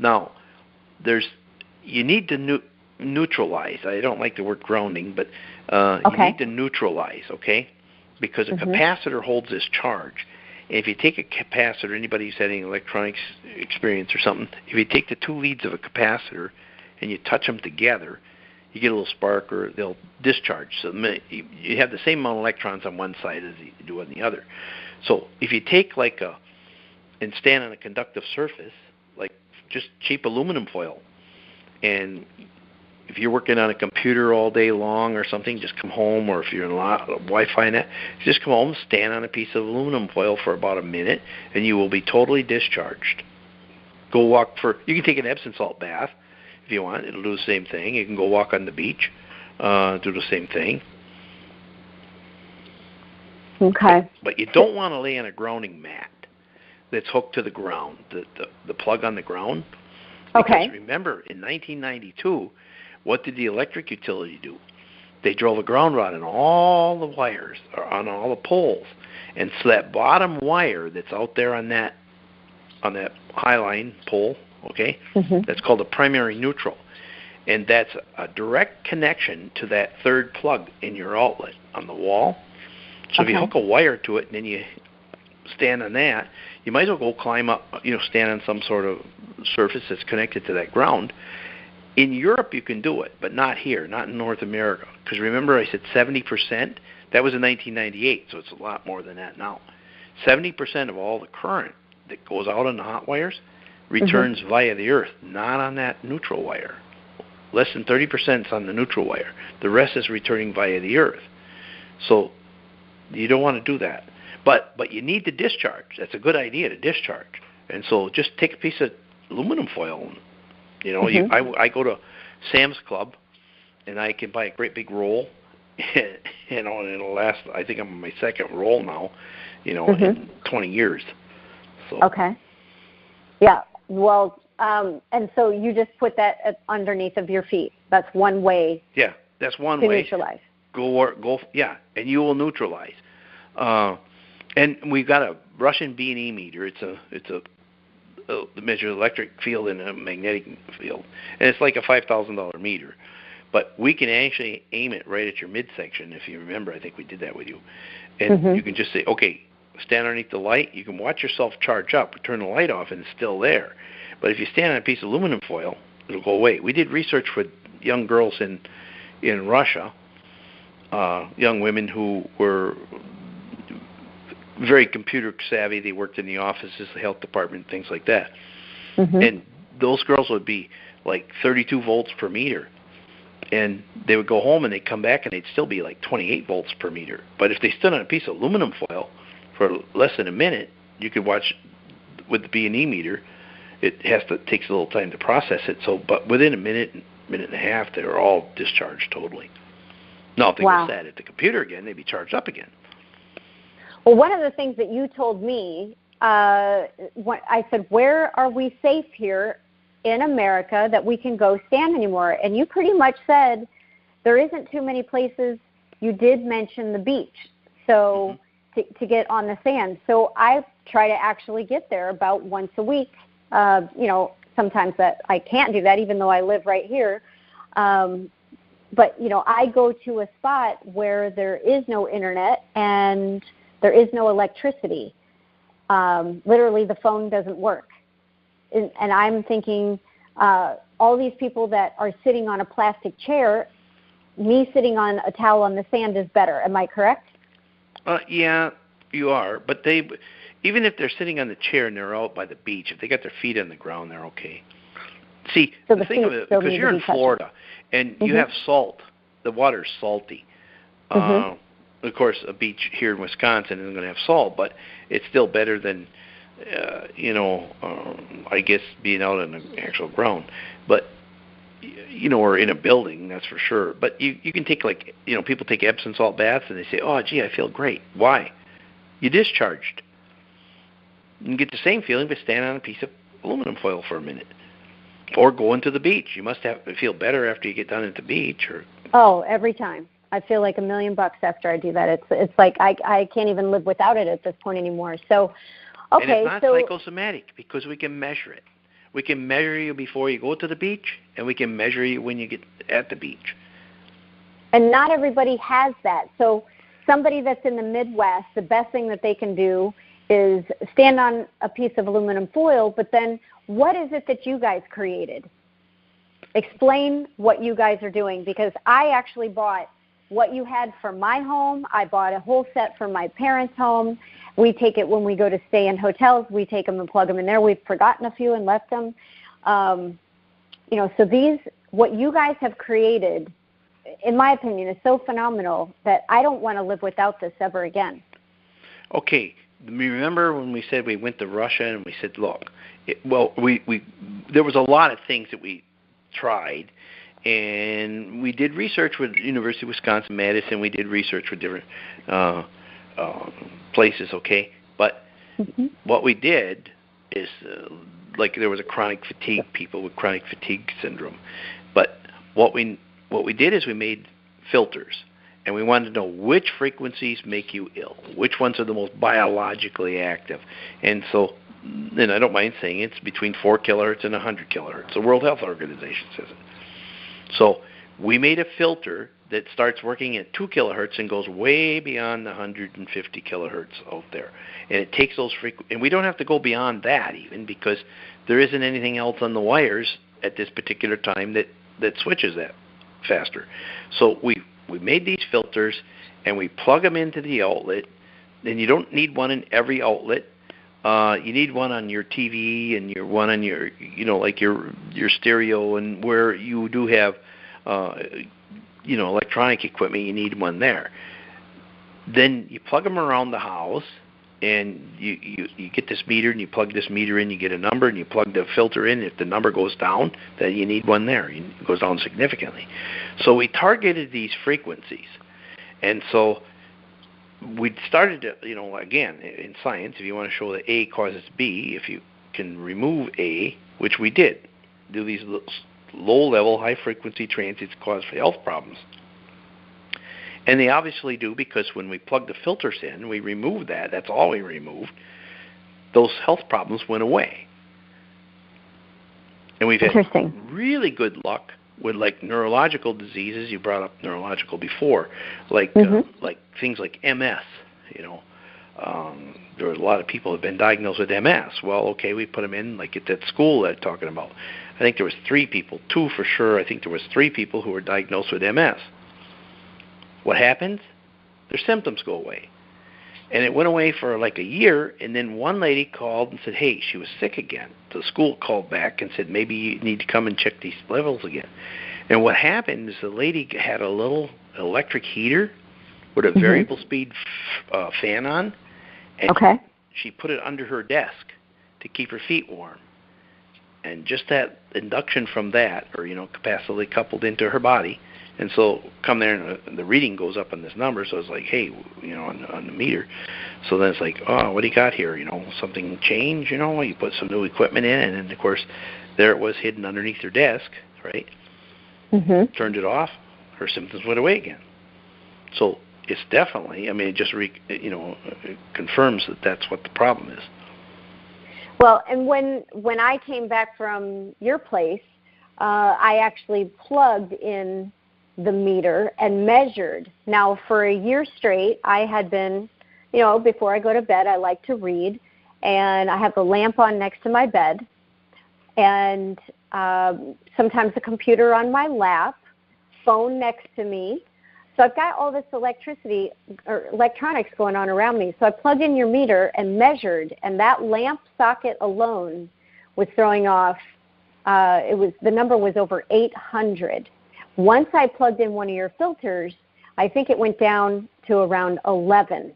Now, you need to neutralize. I don't like the word grounding, but you need to neutralize, okay? Because a capacitor holds this charge. And if you take a capacitor, anybody who's had any electronics experience or something, if you take the two leads of a capacitor and you touch them together, you get a little spark or they'll discharge. So you have the same amount of electrons on one side as you do on the other. So if you take and stand on a conductive surface, like just cheap aluminum foil, and if you're working on a computer all day long or something, just come home, or if you're in Wi-Fi net, just come home, stand on a piece of aluminum foil for about a minute, and you will be totally discharged. You can take an Epsom salt bath if you want. It'll do the same thing. You can go walk on the beach, do the same thing. Okay. But you don't want to lay on a grounding mat that's hooked to the ground, the plug on the ground. Because remember, in 1992, what did the electric utility do? They drove a ground rod in all the wires, or on all the poles. And so that bottom wire that's out there on that high line pole, okay, that's called a primary neutral. And that's a direct connection to that third plug in your outlet on the wall. So if you hook a wire to it and then you stand on that, you might as well go climb up, stand on some sort of surface that's connected to that ground. In Europe, you can do it, but not here, not in North America. Because remember I said 70%? That was in 1998, so it's a lot more than that now. 70% of all the current that goes out on the hot wires returns via the earth, not on that neutral wire. Less than 30% is on the neutral wire. The rest is returning via the earth. So you don't want to do that. But you need to discharge. That's a good idea, to discharge. And so just take a piece of aluminum foil. I go to Sam's Club, and I can buy a great big roll, and it'll last. I think I'm on my second roll now, in 20 years. So. Okay. Yeah. Well, and so you just put that underneath of your feet. That's one way. Yeah, that's one to way. Neutralize. Go. Yeah, and you will neutralize. And we've got a Russian B&E meter. It's a measure electric field and a magnetic field, and it's like a $5,000 meter. But we can actually aim it right at your midsection. If you remember, I think we did that with you. And you can just say, okay, stand underneath the light. You can watch yourself charge up. Turn the light off, and it's still there. But if you stand on a piece of aluminum foil, it'll go away. We did research with young girls in Russia, young women who were very computer savvy. They worked in the offices, the health department, things like that. And those girls would be like 32 volts per meter. And they would go home and they'd come back and they'd still be like 28 volts per meter. But if they stood on a piece of aluminum foil for less than a minute, you could watch with the B&E meter. It takes a little time to process it. But within a minute and a half, they're all discharged totally. Now, if they go sat at the computer again, they'd be charged up again. Well, one of the things that you told me, I said, where are we safe here in America that we can go stand anymore? And you pretty much said there isn't too many places. You did mention the beach, so to get on the sand. So I try to actually get there about once a week. Sometimes that I can't do that, even though I live right here. But, I go to a spot where there is no internet and there is no electricity. Literally, the phone doesn't work. And I'm thinking, all these people that are sitting on a plastic chair, me sitting on a towel on the sand is better. Am I correct? Yeah, you are. But even if they're sitting on the chair and they're out by the beach, if they got their feet on the ground, they're okay. See, so the thing of it, because you're in Florida and you have salt, the water's salty. Of course, a beach here in Wisconsin isn't going to have salt, but it's still better than, I guess, being out on the actual ground. But, or in a building, that's for sure. But you can take, people take Epsom salt baths and they say, oh, gee, I feel great. Why? You discharged. You can get the same feeling by standing on a piece of aluminum foil for a minute. Or going to the beach. You must feel better after you get done at the beach. Oh, every time. I feel like $1 million after I do that. It's like I can't even live without it at this point anymore. So, okay. And it's not psychosomatic because we can measure it. We can measure you before you go to the beach, and we can measure you when you get at the beach. And not everybody has that. So somebody that's in the Midwest, the best thing that they can do is stand on a piece of aluminum foil, but then what is it that you guys created? Explain what you guys are doing, because I actually bought what you had for my home. I bought a whole set for my parents' home. We take it when we go to stay in hotels. We take them and plug them in there. We've forgotten a few and left them. So these, what you guys have created, in my opinion, is so phenomenal that I don't want to live without this ever again. Okay. Remember when we said we went to Russia and we said, look, there was a lot of things that we tried, and we did research with University of Wisconsin-Madison. We did research with different places, okay? But what we did is, like there was a chronic fatigue, people with chronic fatigue syndrome. But what we did is we made filters, and we wanted to know which frequencies make you ill, which ones are the most biologically active. And so, and I don't mind saying it's between 4 kilohertz and 100 kilohertz. The World Health Organization says it. So we made a filter that starts working at 2 kilohertz and goes way beyond the 150 kilohertz out there. And it takes those and we don't have to go beyond that even, because there isn't anything else on the wires at this particular time that switches that faster. So we made these filters, and we plug them into the outlet. And you don't need one in every outlet. You need one on your TV and one on your, like your stereo, and where you do have, electronic equipment, you need one there. Then you plug them around the house, and you get this meter, and you plug this meter in, you get a number, and you plug the filter in. If the number goes down, then you need one there. It goes down significantly. So we targeted these frequencies. And so we started to, again, in science, if you want to show that A causes B, if you can remove A, which we did, do these low-level, high-frequency transits cause health problems. And they obviously do, because when we plug the filters in, we remove that. That's all we removed. Those health problems went away. And we've had really good luck with, like, neurological diseases. You brought up neurological before, like things like MS. There were a lot of people who have been diagnosed with MS. Well, okay, we put them in, like at that school that I'm talking about. I think there was 3 people, 2 for sure. I think there was 3 people who were diagnosed with MS. What happens? Their symptoms go away. And it went away for like a year, and then one lady called and said, hey, she was sick again. So the school called back and said, maybe you need to come and check these levels again. And what happened is the lady had a little electric heater with a variable speed fan on, and she put it under her desk to keep her feet warm. And just that induction from that, or, capacity coupled into her body. And so come there, and the reading goes up on this number, so it's like, hey, on the meter. So then it's like, oh, what do you got here? Something changed, you put some new equipment in, and then, of course, there it was hidden underneath her desk, right? Turned it off, her symptoms went away again. So it's definitely, it just, it confirms that that's what the problem is. Well, and when I came back from your place, I actually plugged in the meter and measured. Now, for a year straight, I had been, before I go to bed, I like to read, and I have the lamp on next to my bed, and sometimes the computer on my lap, phone next to me. So I've got all this electricity or electronics going on around me. So I plugged in your meter and measured, and that lamp socket alone was throwing off, the number was over 800. Once I plugged in one of your filters, I think it went down to around 11.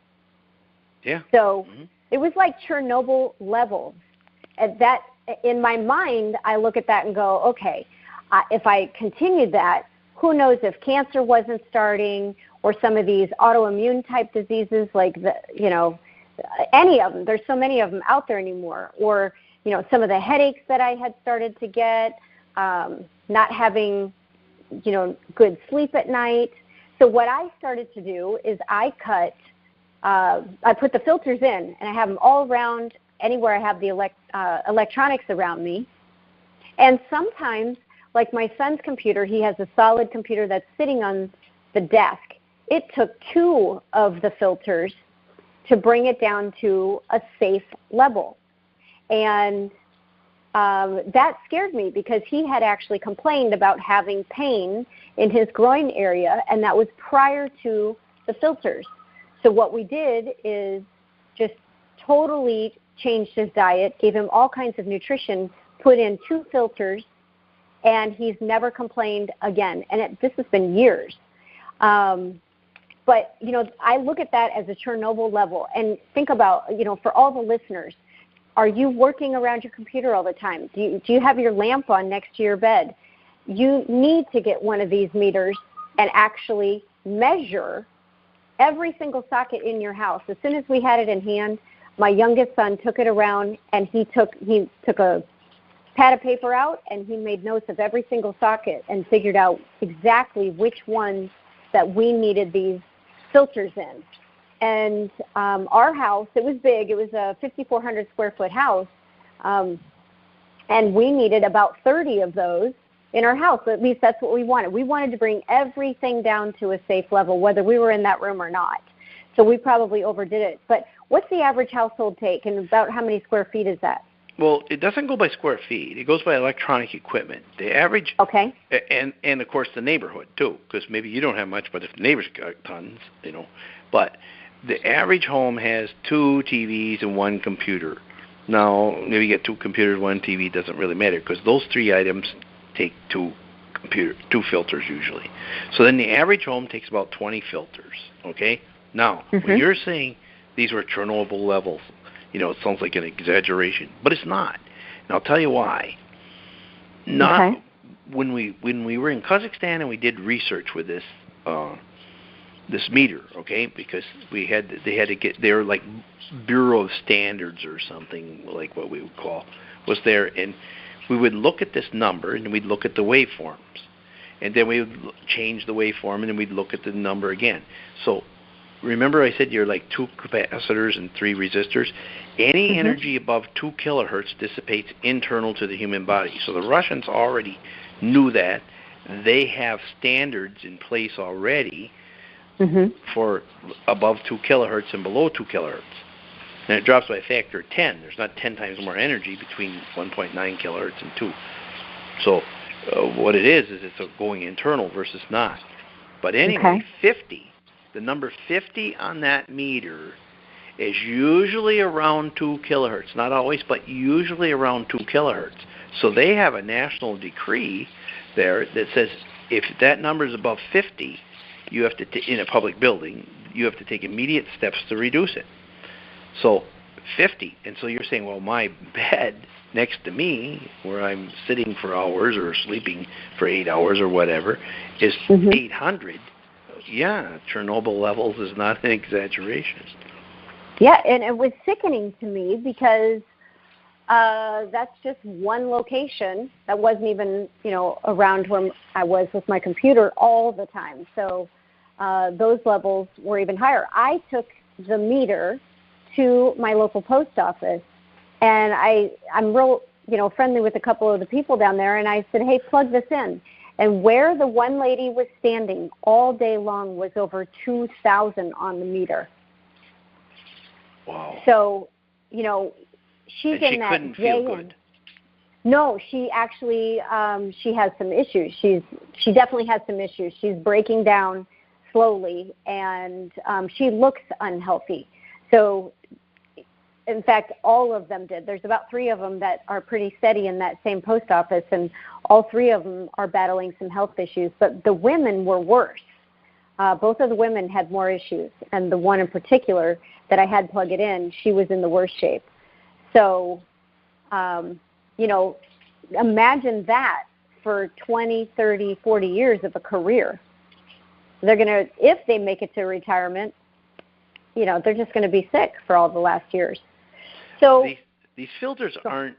Yeah. So it was like Chernobyl levels. That, in my mind, I look at that and go, okay, if I continued that, who knows if cancer wasn't starting, or some of these autoimmune type diseases, like any of them. There's so many of them out there anymore. Or some of the headaches that I had started to get, not having good sleep at night. So what I started to do is I put the filters in, and I have them all around anywhere I have the electronics around me. And sometimes, like my son's computer, he has a solid computer that's sitting on the desk. It took 2 of the filters to bring it down to a safe level. And that scared me because he had actually complained about having pain in his groin area, and that was prior to the filters. So what we did is just totally changed his diet, gave him all kinds of nutrition, put in 2 filters, and he's never complained again. And this has been years. But, you know, I look at that as a Chernobyl level. And think about, you know, for all the listeners, are you working around your computer all the time? Do you have your lamp on next to your bed? You need to get one of these meters and actually measure every single socket in your house. As soon as we had it in hand, my youngest son took it around, and he took a pad of paper out, and he made notes of every single socket and figured out exactly which ones that we needed these filters in. And our house, it was big. It was a 5,400 square foot house, and we needed about 30 of those in our house. At least that's what we wanted. We wanted to bring everything down to a safe level, whether we were in that room or not. So we probably overdid it. But what's the average household take, and about how many square feet is that? Well, it doesn't go by square feet. It goes by electronic equipment. The average, okay, and of course the neighborhood too, because maybe you don't have much, but if the neighbors got tons, you know. But the average home has 2 TVs and 1 computer. Now, maybe you get 2 computers, 1 TV, doesn't really matter, because those 3 items take 2 filters usually. So then the average home takes about 20 filters. Okay. Now, when you're saying these were Chernobyl levels, you know, it sounds like an exaggeration, but it's not. And I'll tell you why. When we were in Kazakhstan and we did research with this meter, okay, because they had to get, they were like Bureau of Standards or something, like what we would call, was there, and we would look at this number and we'd look at the waveforms, and then we would change the waveform and then we'd look at the number again. So remember I said you're like 2 capacitors and 3 resistors? Any energy above 2 kilohertz dissipates internal to the human body. So the Russians already knew that. They have standards in place already for above 2 kilohertz and below 2 kilohertz. And it drops by a factor of 10. There's not 10 times more energy between 1.9 kilohertz and 2. So what it is it's going internal versus not. But anyway, 50. The number 50 on that meter is usually around 2 kilohertz. Not always, but usually around 2 kilohertz. So they have a national decree there that says if that number is above 50, you have to, in a public building, you have to take immediate steps to reduce it. So 50. And so you're saying, well, my bed next to me, where I'm sitting for hours or sleeping for 8 hours or whatever, is 800. Yeah, Chernobyl levels is not an exaggeration. Yeah, and it was sickening to me because that's just one location that wasn't even, you know, around where I was with my computer all the time. So those levels were even higher. I took the meter to my local post office, and I'm real, you know, friendly with a couple of the people down there, and I said, hey, plug this in. And where the one lady was standing all day long was over 2,000 on the meter. Wow. So, you know, she's and in she that couldn't feel good. No, she actually she has some issues. She definitely has some issues. She's breaking down slowly, and she looks unhealthy. So, in fact, all of them did. There's about 3 of them that are pretty steady in that same post office, and all 3 of them are battling some health issues. But the women were worse. Both of the women had more issues, and the one in particular that I had plug it in, she was in the worst shape. So, you know, imagine that for 20, 30, 40 years of a career. They're going to, if they make it to retirement, you know, they're just going to be sick for all the last years. So these filters aren't,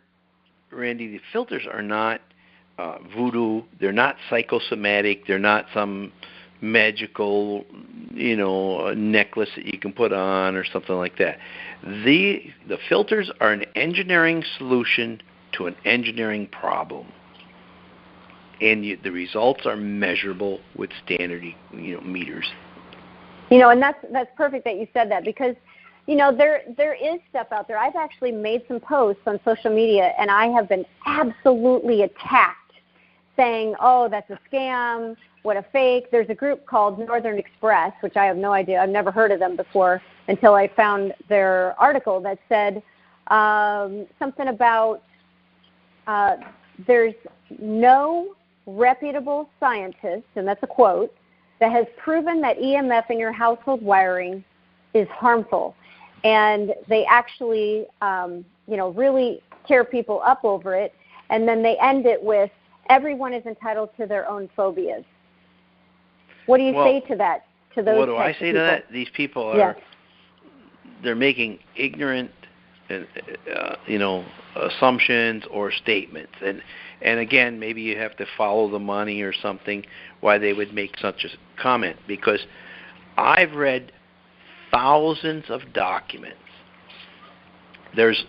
Randy, the filters are not voodoo. They're not psychosomatic. They're not some magical, you know, necklace that you can put on or something like that. The filters are an engineering solution to an engineering problem. and the results are measurable with standard, meters. And that's perfect that you said that, because there is stuff out there. I've actually made some posts on social media, and I have been absolutely attacked, saying, "Oh, that's a scam. What a fake." There's a group called Northern Express, which I have no idea. I've never heard of them before until I found their article that said something about there's no reputable scientist, and that's a quote, that has proven that EMF in your household wiring is harmful. And they actually, really tear people up over it. And then they end it with, everyone is entitled to their own phobias. What do you say to that, to those What do I types say of to people? that? These people are, they're making ignorant, assumptions or statements. And again, maybe you have to follow the money or something why they would make such a comment, because I've read thousands of documents. There's,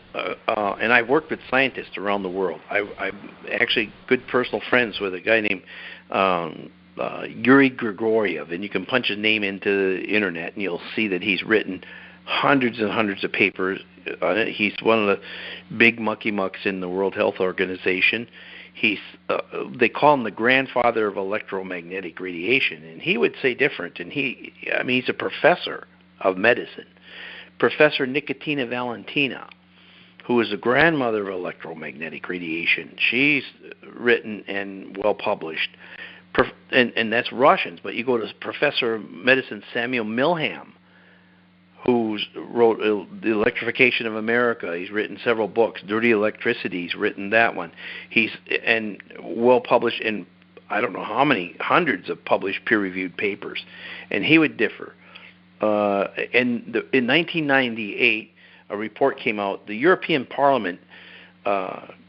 and I've worked with scientists around the world. I'm actually good personal friends with a guy named Yuri Grigoriev, and you can punch his name into the internet and you'll see that he's written hundreds and hundreds of papers on it. He's one of the big mucky mucks in the World Health Organization. He's they call him the grandfather of electromagnetic radiation, and he would say different. And he's a professor of medicine. Professor Nicotina Valentina, who is the grandmother of electromagnetic radiation. She's written and well published. And that's Russians, but you go to Professor of Medicine Samuel Milham, who wrote The Electrification of America. He's written several books. Dirty Electricity, he's written that one. He's well published in I don't know how many hundreds of published peer-reviewed papers, and he would differ. In 1998, a report came out. The European Parliament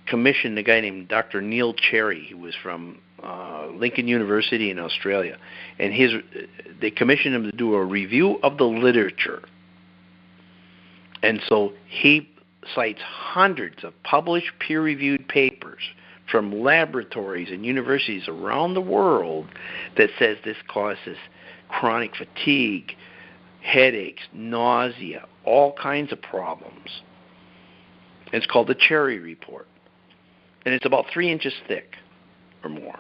commissioned a guy named Dr. Neil Cherry. He was from Lincoln University in Australia, and they commissioned him to do a review of the literature. And so he cites hundreds of published peer-reviewed papers from laboratories and universities around the world that says this causes chronic fatigue, headaches, nausea, all kinds of problems. It's called the Cherry Report. And it's about 3 inches thick or more.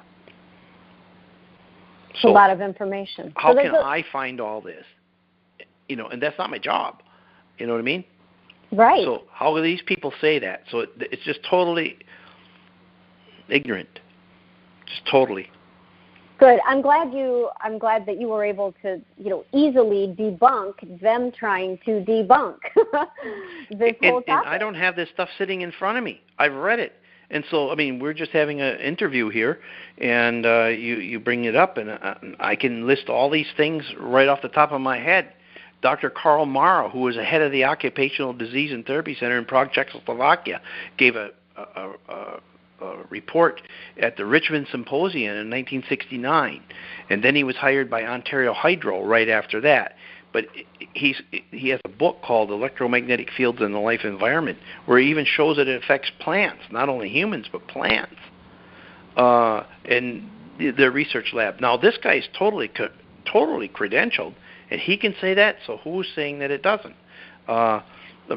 It's a lot of information. How can I find all this? And that's not my job. You know what I mean? Right. So how do these people say that? So it's just totally ignorant. Just totally. Good. I'm glad that you were able to, easily debunk them trying to debunk this whole topic. And I don't have this stuff sitting in front of me. I've read it. And so, we're just having an interview here, and you bring it up, and I can list all these things right off the top of my head. Dr. Karl Mara, who was the head of the Occupational Disease and Therapy Center in Prague, Czechoslovakia, gave a report at the Richmond Symposium in 1969, and then he was hired by Ontario Hydro right after that. But he has a book called Electromagnetic Fields in the Life Environment, where he even shows that it affects plants, not only humans, but plants, and their research lab. Now, this guy is totally credentialed, and he can say that, so who's saying that it doesn't?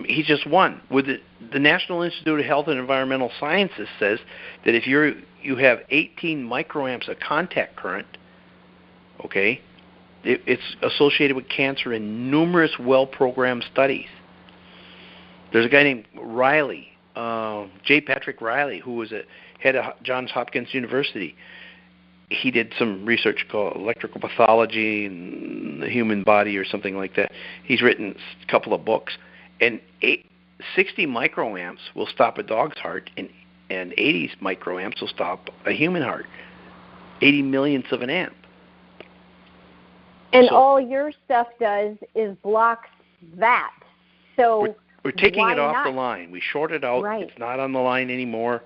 He's just one. With the National Institute of Health and Environmental Sciences says that if you have 18 microamps of contact current, okay, it's associated with cancer in numerous well-programmed studies. There's a guy named Riley, J. Patrick Riley, who was a head of Johns Hopkins University. He did some research called electrical pathology in the human body or something like that. He's written a couple of books. And 60 microamps will stop a dog's heart, and 80 microamps will stop a human heart. 80 millionths of an amp. And all your stuff does is blocks that. So we're taking it off the line. We short it out. Right. It's not on the line anymore.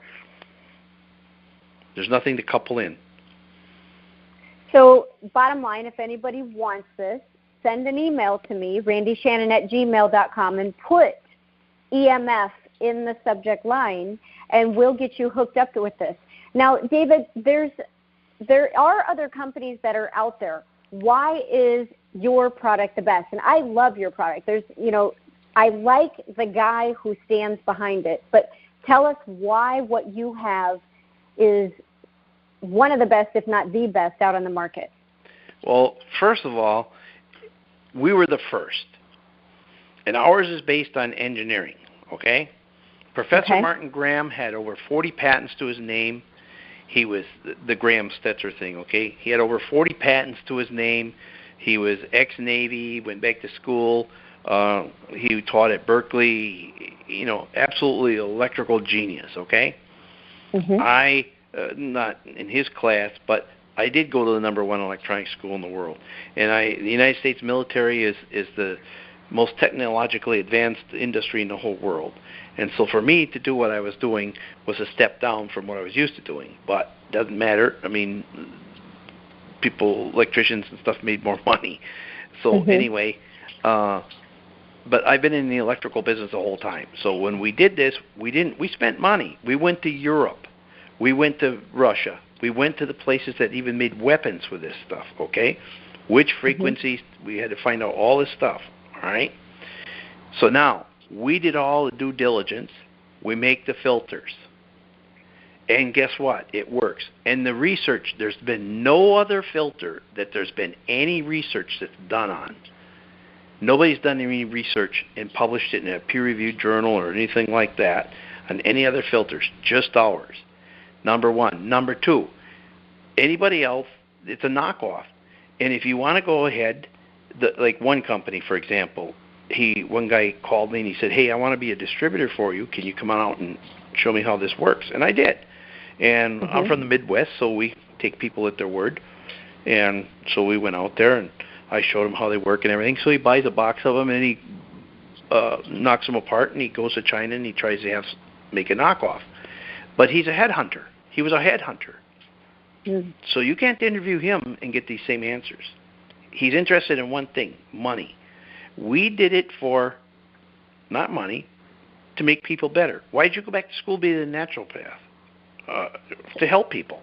There's nothing to couple in. So bottom line, if anybody wants this, send an email to me, randyshannon@gmail.com, and put EMF in the subject line, and we'll get you hooked up with this. Now, David, there's there are other companies that are out there. Why is your product the best? And I love your product. There's, I like the guy who stands behind it. But tell us why what you have is one of the best, if not the best, out on the market. Well, first of all, we were the first. And ours is based on engineering, okay? Professor Martin Graham had over 40 patents to his name. He was the Graham Stetzer thing, okay? He had over 40 patents to his name. He was ex-Navy, went back to school. He taught at Berkeley, absolutely electrical genius, okay? I, not in his class, but I did go to the #1 electronics school in the world. And the United States military is the most technologically advanced industry in the whole world. And so for me to do what I was doing was a step down from what I was used to doing. But it doesn't matter. I mean, electricians and stuff made more money. So anyway, but I've been in the electrical business the whole time. So when we did this, we spent money. We went to Europe. We went to Russia. We went to the places that even made weapons for this stuff, okay? Which frequencies, we had to find out all this stuff, all right? So now, we did all the due diligence. We make the filters. And guess what? It works. And the research, there's been no other filter that there's been any research that's done on. Nobody's done any research and published it in a peer-reviewed journal or anything like that on any other filters, just ours. Number one. Number two, anybody else, it's a knockoff. And if you want to go ahead, like one company, for example, one guy called me and he said, hey, I want to be a distributor for you. Can you come on out and show me how this works? And I did. And I'm from the Midwest, so we take people at their word. And so we went out there and I showed him how they work and everything. So he buys a box of them and he knocks them apart and he goes to China and he tries to make a knockoff. But he's a headhunter. He was a headhunter. So you can't interview him and get these same answers. He's interested in one thing, money. We did it for, not money, to make people better. Why did you go back to school being a naturopath? To help people.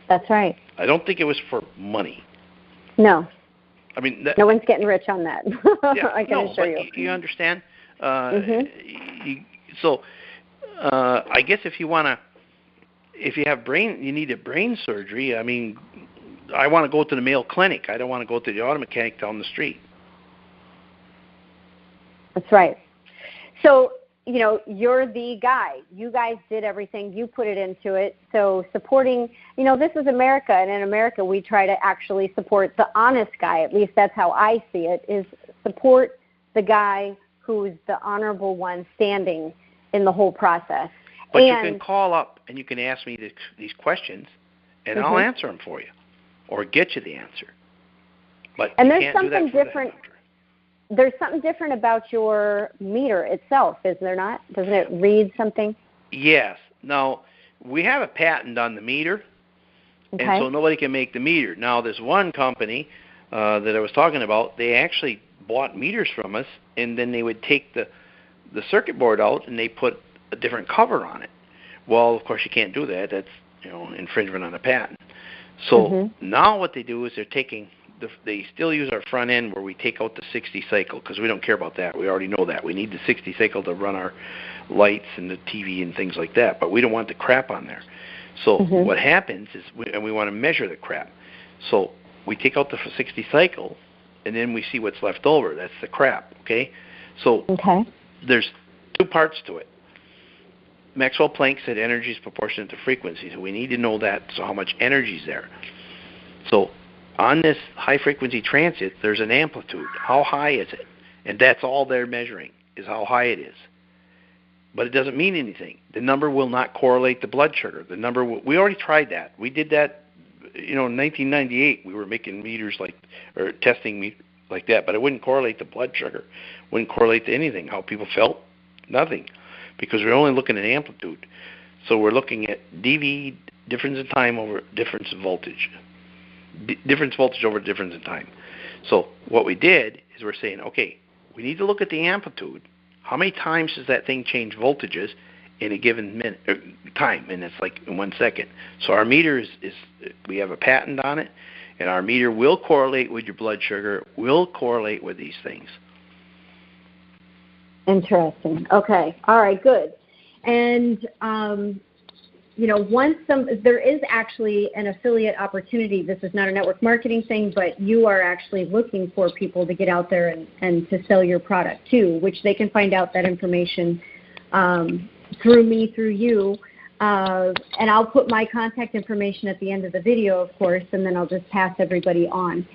That's right. I don't think it was for money. No. I mean, no one's getting rich on that. Yeah, I can assure you. You understand? So I guess if you have you need a brain surgery, I mean, I want to go to the Mayo Clinic. I don't want to go to the auto mechanic down the street. That's right. So, you're the guy. You guys did everything. You put it into it. So supporting, this is America. And in America, we try to actually support the honest guy. At least that's how I see it, is support the guy who's the honorable one standing in the whole process. But you can call up and you can ask me these questions, and I'll answer them for you or get you the answer. But and there's something different. There's something different about your meter itself, is there not? Doesn't it read something? Yes. Now, we have a patent on the meter, and so nobody can make the meter. Now, there's one company that I was talking about. They actually bought meters from us, and then they would take the circuit board out, and they put a different cover on it. Well, of course, you can't do that. That's infringement on a patent. So now what they do is they're taking they still use our front end where we take out the 60 cycle because we don't care about that. We already know that. We need the 60 cycle to run our lights and the TV and things like that, but we don't want the crap on there. So what happens is, we want to measure the crap. So we take out the 60 cycle, and then we see what's left over. That's the crap, okay? So there's two parts to it. Maxwell Planck said energy is proportionate to frequency, so we need to know that, so how much energy is there. So on this high-frequency transit, there's an amplitude. How high is it? And that's all they're measuring, is how high it is. But it doesn't mean anything. The number will not correlate the blood sugar. The number we already tried that. We did that, in 1998. We were making meters testing like that, but it wouldn't correlate the blood sugar. Wouldn't correlate to anything. How people felt, nothing, because we're only looking at amplitude. So we're looking at dV, difference in time over difference in voltage. Difference voltage over difference in time. So what we did is we're saying, okay, we need to look at the amplitude. How many times does that thing change voltages? in a given minute time, and it's like in 1 second. So our meter is we have a patent on it, and our meter will correlate with your blood sugar, will correlate with these things. Interesting. Okay. All right. Good. And there is actually an affiliate opportunity. This is not a network marketing thing, but you are actually looking for people to get out there and to sell your product too, which they can find out that information through me, through you. And I'll put my contact information at the end of the video, of course, and then I'll just pass everybody on.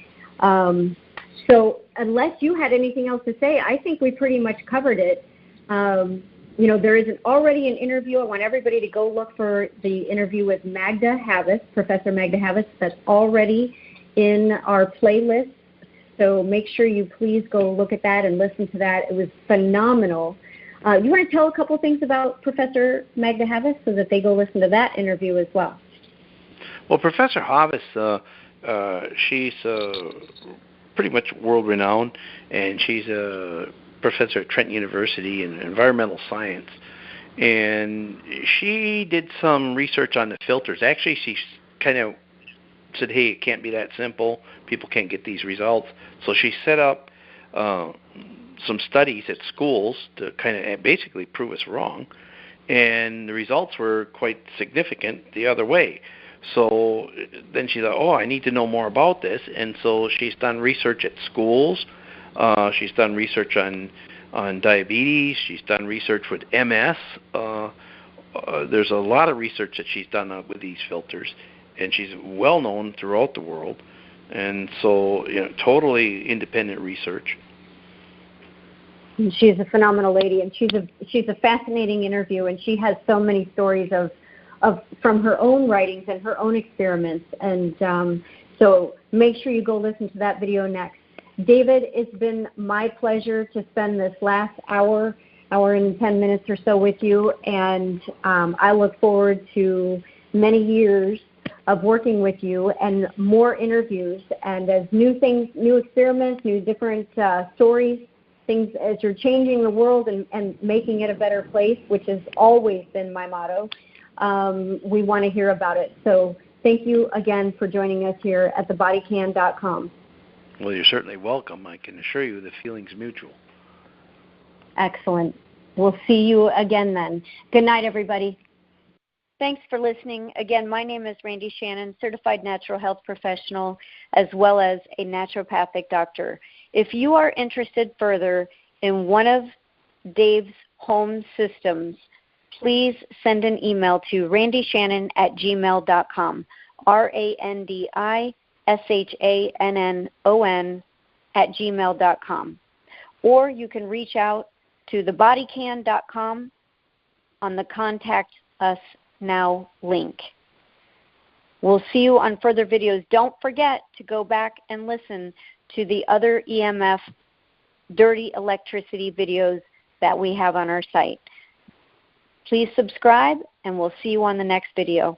So unless you had anything else to say, I think we pretty much covered it. There is already an interview. I want everybody to go look for the interview with Magda Havas, Professor Magda Havas. That's already in our playlist. So make sure you please go look at that and listen to that. It was phenomenal. You want to tell a couple things about Professor Magda Havas so that they go listen to that interview as well? Well, Professor Havas, she's pretty much world-renowned, and she's a professor at Trent University in environmental science. And she did some research on the filters. Actually, she kind of said, hey, it can't be that simple. People can't get these results. So she set up some studies at schools to kind of basically prove us wrong. And the results were quite significant the other way. So then she thought, I need to know more about this. And so she's done research at schools. She's done research on diabetes. She's done research with MS. There's a lot of research that she's done with these filters. And she's well known throughout the world. And so, totally independent research. She's a phenomenal lady, and she's a fascinating interview, and she has so many stories of from her own writings and her own experiments. And so make sure you go listen to that video next. David, it's been my pleasure to spend this last hour and 10 minutes or so with you, and I look forward to many years of working with you and more interviews, and as new things, new experiments, new different stories, things as you're changing the world and making it a better place, which has always been my motto. We want to hear about it. So thank you again for joining us here at TheBodyCan.com. Well, you're certainly welcome. I can assure you the feeling's mutual. Excellent. We'll see you again then. Good night, everybody. Thanks for listening. Again, my name is Randi Shannon, certified natural health professional, as well as a naturopathic doctor. If you are interested further in one of Dave's home systems, please send an email to randishannon@gmail.com, RANDISHANNON@gmail.com. Or you can reach out to TheBodyCan.com on the Contact Us Now link. We'll see you on further videos. Don't forget to go back and listen to the other EMF dirty electricity videos that we have on our site. Please subscribe, and we'll see you on the next video.